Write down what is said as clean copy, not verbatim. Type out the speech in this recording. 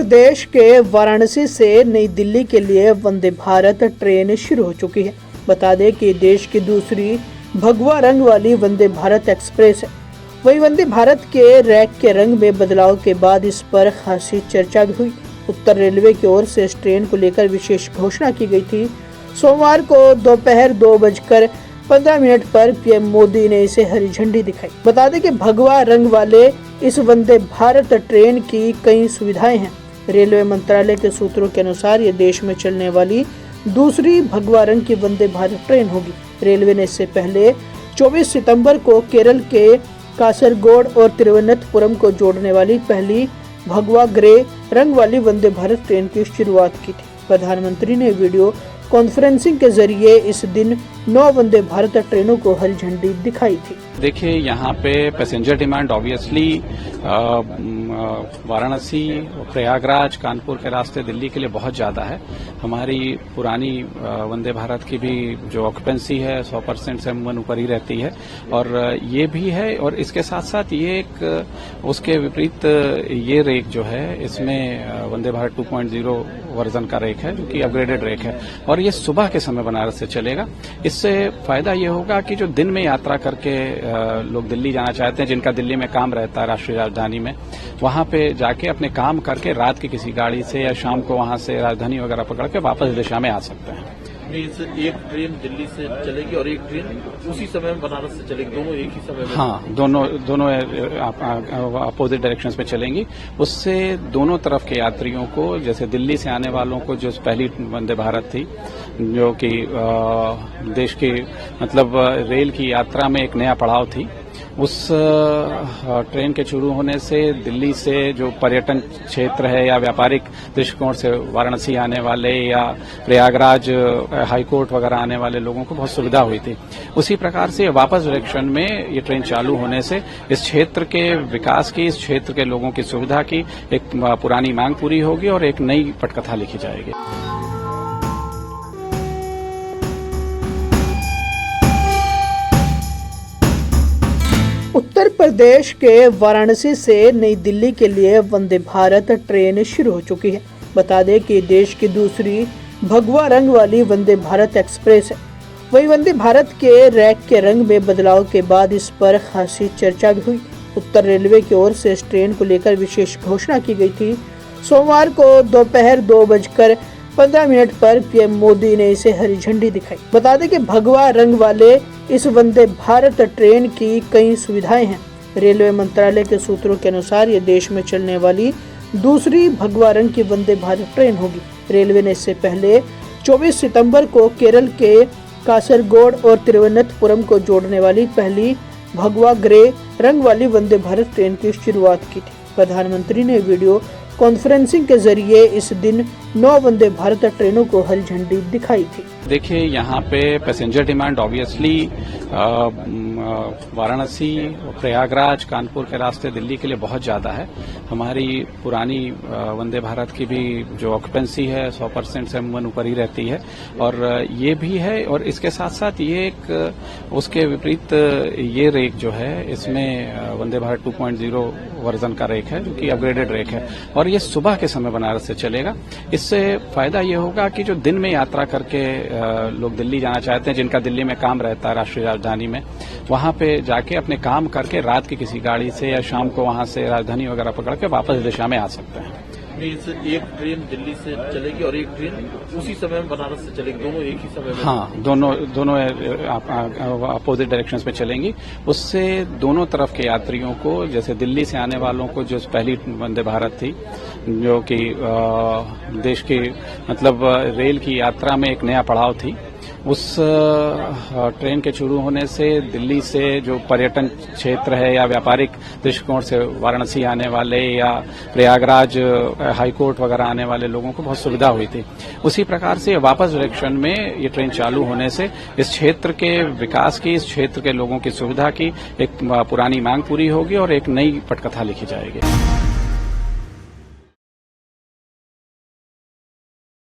प्रदेश के वाराणसी से नई दिल्ली के लिए वंदे भारत ट्रेन शुरू हो चुकी है। बता दें कि देश की दूसरी भगवा रंग वाली वंदे भारत एक्सप्रेस है। वही वंदे भारत के रैक के रंग में बदलाव के बाद इस पर खासी चर्चा भी हुई। उत्तर रेलवे की ओर से इस ट्रेन को लेकर विशेष घोषणा की गई थी। सोमवार को दोपहर 2:15 पर पीएम मोदी ने इसे हरी झंडी दिखाई। बता दें कि भगवा रंग वाले इस वंदे भारत ट्रेन की कई सुविधाएं हैं। रेलवे मंत्रालय के सूत्रों के अनुसार ये देश में चलने वाली दूसरी भगवा रंग की वंदे भारत ट्रेन होगी। रेलवे ने इससे पहले 24 सितंबर को केरल के कासरगोड और तिरुवनंतपुरम को जोड़ने वाली पहली भगवा ग्रे रंग वाली वंदे भारत ट्रेन की शुरुआत की थी। प्रधानमंत्री ने वीडियो कॉन्फ्रेंसिंग के जरिए इस दिन 9 वंदे भारत ट्रेनों को हरी झंडी दिखाई थी। देखिए, यहाँ पे passenger demand obviously Varanasi, Prayagraj, Kanpur के रास्ते दिल्ली के लिए बहुत ज्यादा है। हमारी पुरानी वंदे भारत की भी जो ऑक्यूपेंसी है 100% से अमूमन ऊपर ही रहती है, और ये भी है। और इसके साथ साथ ये एक उसके विपरीत ये रेक जो है, इसमें वंदे भारत 2.0 वर्जन का रेक है, जो कि अपग्रेडेड रेक है, और ये सुबह के समय बनारस से चलेगा। इससे फायदा ये होगा कि जो दिन में यात्रा करके लोग दिल्ली जाना चाहते हैं, जिनका दिल्ली में काम रहता है राष्ट्रीय राजधानी में, वहां पे जाके अपने काम करके रात की किसी गाड़ी से या शाम को वहां से राजधानी वगैरह पकड़ के वापस दिशा में आ सकते हैं। एक ट्रेन दिल्ली से चलेगी और एक ट्रेन उसी समय में बनारस से चलेगी, दोनों एक ही समय में? हाँ, दोनों अपोजिट डायरेक्शंस में चलेंगी। उससे दोनों तरफ के यात्रियों को, जैसे दिल्ली से आने वालों को जो पहली वंदे भारत थी, जो कि देश की मतलब रेल की यात्रा में एक नया पड़ाव थी, उस ट्रेन के शुरू होने से दिल्ली से जो पर्यटन क्षेत्र है या व्यापारिक दृष्टिकोण से वाराणसी आने वाले या प्रयागराज हाईकोर्ट वगैरह आने वाले लोगों को बहुत सुविधा हुई थी। उसी प्रकार से वापस डायरेक्शन में ये ट्रेन चालू होने से इस क्षेत्र के विकास की, इस क्षेत्र के लोगों की सुविधा की एक पुरानी मांग पूरी होगी और एक नई पटकथा लिखी जाएगी। उत्तर प्रदेश के वाराणसी से नई दिल्ली के लिए वंदे भारत ट्रेन शुरू हो चुकी है। बता दें कि देश की दूसरी भगवा रंग वाली वंदे भारत एक्सप्रेस है। वही वंदे भारत के रैक के रंग में बदलाव के बाद इस पर खासी चर्चा भी हुई। उत्तर रेलवे की ओर से इस ट्रेन को लेकर विशेष घोषणा की गई थी। सोमवार को दोपहर 2:15 पर पीएम मोदी ने इसे हरी झंडी दिखाई। बता दें कि भगवा रंग वाले इस वंदे भारत ट्रेन की कई सुविधाएं हैं। रेलवे मंत्रालय के सूत्रों के अनुसार ये देश में चलने वाली दूसरी भगवा रंग की वंदे भारत ट्रेन होगी। रेलवे ने इससे पहले 24 सितंबर को केरल के कासरगोड और तिरुवनंतपुरम को जोड़ने वाली पहली भगवा ग्रे रंग वाली वंदे भारत ट्रेन की शुरुआत की थी। प्रधानमंत्री ने वीडियो कॉन्फ्रेंसिंग के जरिए इस दिन 9 वंदे भारत ट्रेनों को हरी झंडी दिखाई थी। देखिए, यहाँ पे passenger demand obviously Varanasi, Prayagraj, Kanpur के रास्ते दिल्ली के लिए बहुत ज्यादा है। हमारी पुरानी वंदे भारत की भी जो ऑक्यूपेंसी है 100% से अमूमन ऊपर ही रहती है, और ये भी है। और इसके साथ साथ ये एक उसके विपरीत ये रेक जो है, इसमें वंदे भारत 2.0 वर्जन का रेक है, जो कि अपग्रेडेड रेक है, और ये सुबह के समय बनारस से चलेगा। इससे फायदा ये होगा कि जो दिन में यात्रा करके लोग दिल्ली जाना चाहते हैं, जिनका दिल्ली में काम रहता है राष्ट्रीय राजधानी में, वहां पे जाके अपने काम करके रात की किसी गाड़ी से या शाम को वहां से राजधानी वगैरह पकड़ के वापस दिशा में आ सकते हैं। एक ट्रेन दिल्ली से चलेगी और एक ट्रेन उसी समय में बनारस से चलेगी, दोनों एक ही समय में? हाँ, दोनों अपोजिट डायरेक्शंस में चलेंगी। उससे दोनों तरफ के यात्रियों को, जैसे दिल्ली से आने वालों को जो पहली वंदे भारत थी, जो कि देश की मतलब रेल की यात्रा में एक नया पड़ाव थी, उस ट्रेन के शुरू होने से दिल्ली से जो पर्यटन क्षेत्र है या व्यापारिक दृष्टिकोण से वाराणसी आने वाले या प्रयागराज हाईकोर्ट वगैरह आने वाले लोगों को बहुत सुविधा हुई थी। उसी प्रकार से वापस डायरेक्शन में ये ट्रेन चालू होने से इस क्षेत्र के विकास की, इस क्षेत्र के लोगों की सुविधा की एक पुरानी मांग पूरी होगी और एक नई पटकथा लिखी जाएगी।